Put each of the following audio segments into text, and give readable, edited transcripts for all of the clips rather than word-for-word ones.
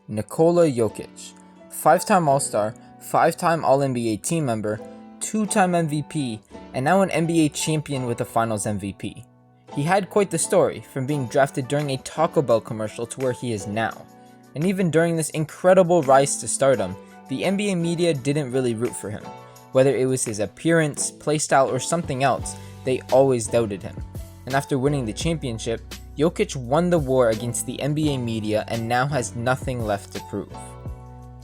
Nikola Jokic, 5-time All-Star, 5-time All-NBA team member, 2-time MVP, and now an NBA champion with a Finals MVP. He had quite the story, from being drafted during a Taco Bell commercial to where he is now. And even during this incredible rise to stardom, the NBA media didn't really root for him. Whether it was his appearance, playstyle, or something else, they always doubted him. And after winning the championship, Jokic won the war against the NBA media and now has nothing left to prove.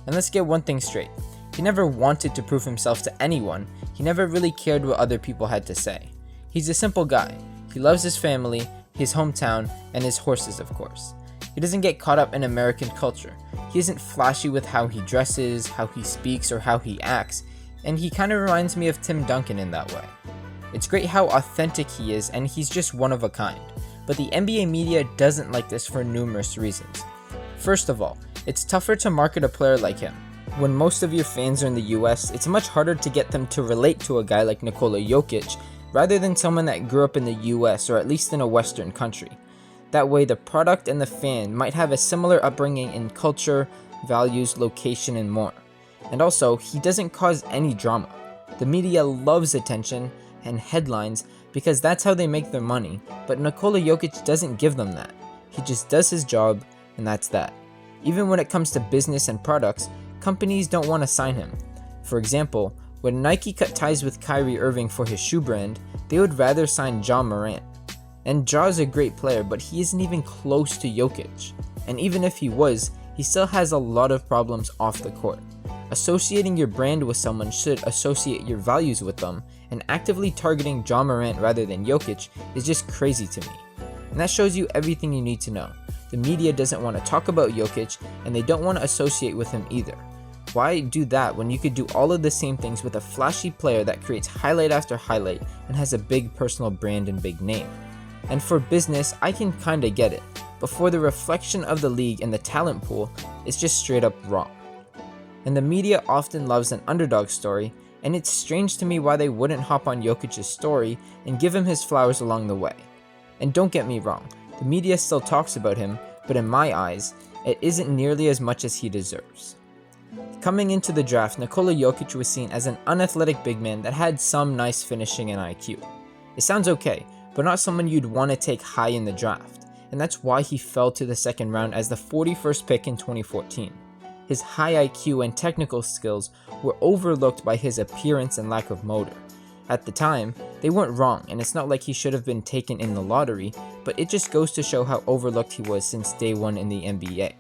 And let's get one thing straight. He never wanted to prove himself to anyone. He never really cared what other people had to say. He's a simple guy. He loves his family, his hometown, and his horses, of course. He doesn't get caught up in American culture. He isn't flashy with how he dresses, how he speaks, or how he acts, and he kind of reminds me of Tim Duncan in that way. It's great how authentic he is, and he's just one of a kind. But the NBA media doesn't like this for numerous reasons. First of all, it's tougher to market a player like him. When most of your fans are in the US, it's much harder to get them to relate to a guy like Nikola Jokic, rather than someone that grew up in the US or at least in a Western country. That way, the product and the fan might have a similar upbringing in culture, values, location, and more. And also, he doesn't cause any drama. The media loves attention and headlines because that's how they make their money, but Nikola Jokic doesn't give them that. He just does his job, and that's that. Even when it comes to business and products, companies don't want to sign him. For example, when Nike cut ties with Kyrie Irving for his shoe brand, they would rather sign Ja Morant. And Ja is a great player, but he isn't even close to Jokic. And even if he was, he still has a lot of problems off the court. Associating your brand with someone should associate your values with them, and actively targeting Ja Morant rather than Jokic is just crazy to me. And that shows you everything you need to know. The media doesn't want to talk about Jokic, and they don't want to associate with him either. Why do that when you could do all of the same things with a flashy player that creates highlight after highlight and has a big personal brand and big name? And for business, I can kinda get it, but for the reflection of the league and the talent pool, it's just straight up wrong. And the media often loves an underdog story, and it's strange to me why they wouldn't hop on Jokic's story and give him his flowers along the way. And don't get me wrong, the media still talks about him, but in my eyes, it isn't nearly as much as he deserves. Coming into the draft, Nikola Jokic was seen as an unathletic big man that had some nice finishing and IQ. It sounds okay, but not someone you'd want to take high in the draft, and that's why he fell to the second round as the 41st pick in 2014. His high IQ and technical skills were overlooked by his appearance and lack of motor. At the time, they weren't wrong, and it's not like he should have been taken in the lottery, but it just goes to show how overlooked he was since day one in the NBA.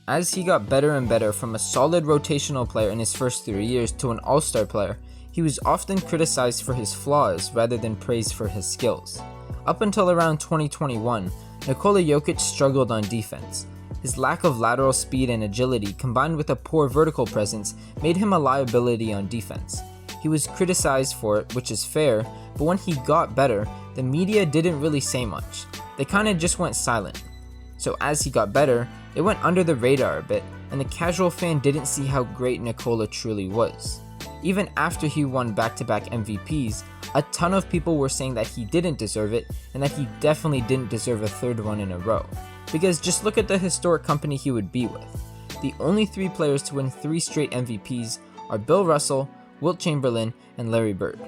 As he got better and better from a solid rotational player in his first 3 years to an all-star player, he was often criticized for his flaws rather than praised for his skills. Up until around 2021, Nikola Jokic struggled on defense. His lack of lateral speed and agility combined with a poor vertical presence made him a liability on defense. He was criticized for it, which is fair, but when he got better, the media didn't really say much. They kinda just went silent. So as he got better, it went under the radar a bit, and the casual fan didn't see how great Nikola truly was. Even after he won back-to-back MVPs, a ton of people were saying that he didn't deserve it, and that he definitely didn't deserve a third one in a row. Because just look at the historic company he would be with. The only 3 players to win 3 straight MVPs are Bill Russell, Wilt Chamberlain, and Larry Bird.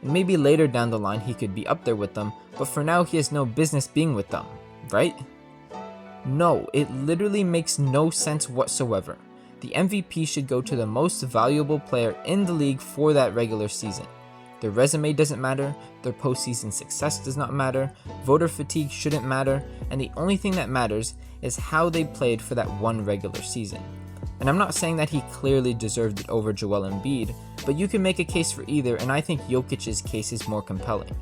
And maybe later down the line he could be up there with them, but for now he has no business being with them, right? No, it literally makes no sense whatsoever. The MVP should go to the most valuable player in the league for that regular season. Their resume doesn't matter, their postseason success does not matter, voter fatigue shouldn't matter, and the only thing that matters is how they played for that one regular season. And I'm not saying that he clearly deserved it over Joel Embiid, but you can make a case for either, and I think Jokic's case is more compelling.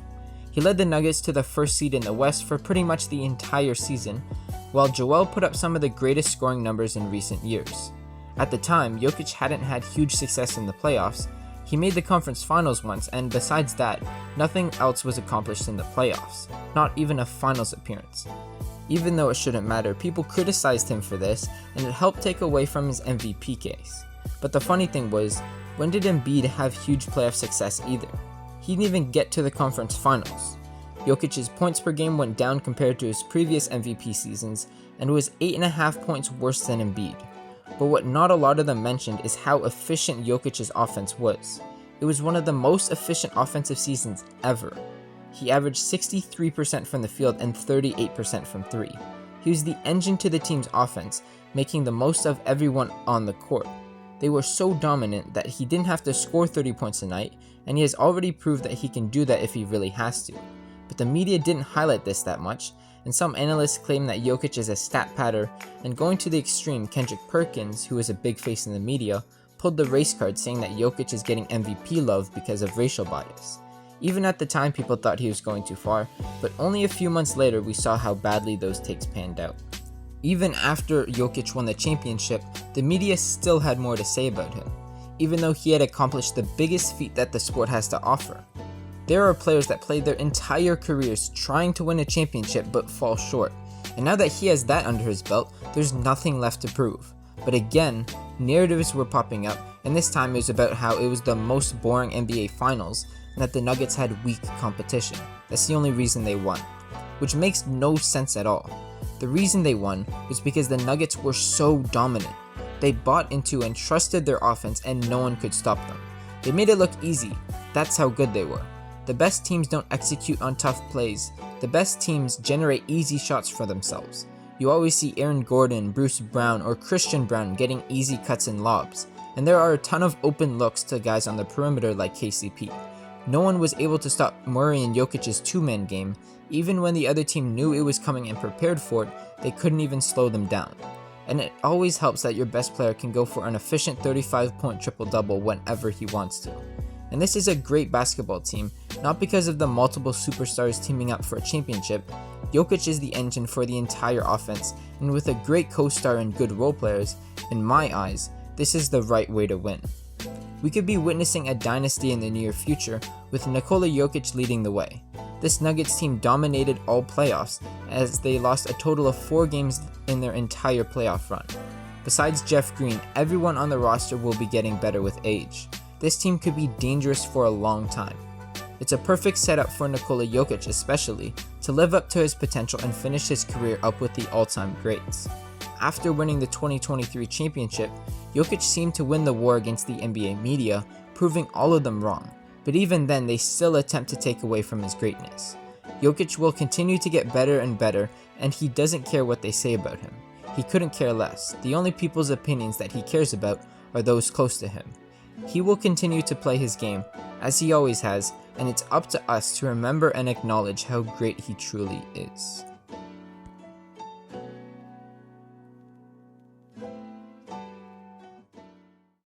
He led the Nuggets to the first seed in the West for pretty much the entire season, while Joel put up some of the greatest scoring numbers in recent years. At the time, Jokic hadn't had huge success in the playoffs. He made the conference finals once, and besides that, nothing else was accomplished in the playoffs, not even a finals appearance. Even though it shouldn't matter, people criticized him for this, and it helped take away from his MVP case. But the funny thing was, when did Embiid have huge playoff success either? He didn't even get to the conference finals. Jokic's points per game went down compared to his previous MVP seasons, and was 8.5 points worse than Embiid. but what not a lot of them mentioned is how efficient Jokic's offense was. It was one of the most efficient offensive seasons ever. He averaged 63% from the field and 38% from 3. He was the engine to the team's offense, making the most of everyone on the court. They were so dominant that he didn't have to score 30 points a night, and he has already proved that he can do that if he really has to. But the media didn't highlight this that much, and some analysts claim that Jokic is a stat padder, and going to the extreme, Kendrick Perkins, who is a big face in the media, pulled the race card saying that Jokic is getting MVP love because of racial bias. Even at the time, people thought he was going too far, but only a few months later we saw how badly those takes panned out. Even after Jokic won the championship, the media still had more to say about him, even though he had accomplished the biggest feat that the sport has to offer. There are players that played their entire careers trying to win a championship but fall short, and now that he has that under his belt, there's nothing left to prove. But again, narratives were popping up, and this time it was about how it was the most boring NBA Finals and that the Nuggets had weak competition. That's the only reason they won, which makes no sense at all. The reason they won was because the Nuggets were so dominant. They bought into and trusted their offense and no one could stop them. They made it look easy. That's how good they were. The best teams don't execute on tough plays. The best teams generate easy shots for themselves. You always see Aaron Gordon, Bruce Brown, or Christian Brown getting easy cuts and lobs, and there are a ton of open looks to guys on the perimeter like KCP. No one was able to stop Murray and Jokic's two-man game. Even when the other team knew it was coming and prepared for it, they couldn't even slow them down. And it always helps that your best player can go for an efficient 35-point triple-double whenever he wants to. And this is a great basketball team, not because of the multiple superstars teaming up for a championship. Jokic is the engine for the entire offense, and with a great co-star and good role players, in my eyes, this is the right way to win. We could be witnessing a dynasty in the near future, with Nikola Jokic leading the way. This Nuggets team dominated all playoffs, as they lost a total of 4 games in their entire playoff run. Besides Jeff Green, everyone on the roster will be getting better with age. This team could be dangerous for a long time. It's a perfect setup for Nikola Jokic especially, to live up to his potential and finish his career up with the all-time greats. After winning the 2023 championship, Jokic seemed to win the war against the NBA media, proving all of them wrong, but even then they still attempt to take away from his greatness. Jokic will continue to get better and better, and he doesn't care what they say about him. He couldn't care less. The only people's opinions that he cares about are those close to him. He will continue to play his game, as he always has, and it's up to us to remember and acknowledge how great he truly is.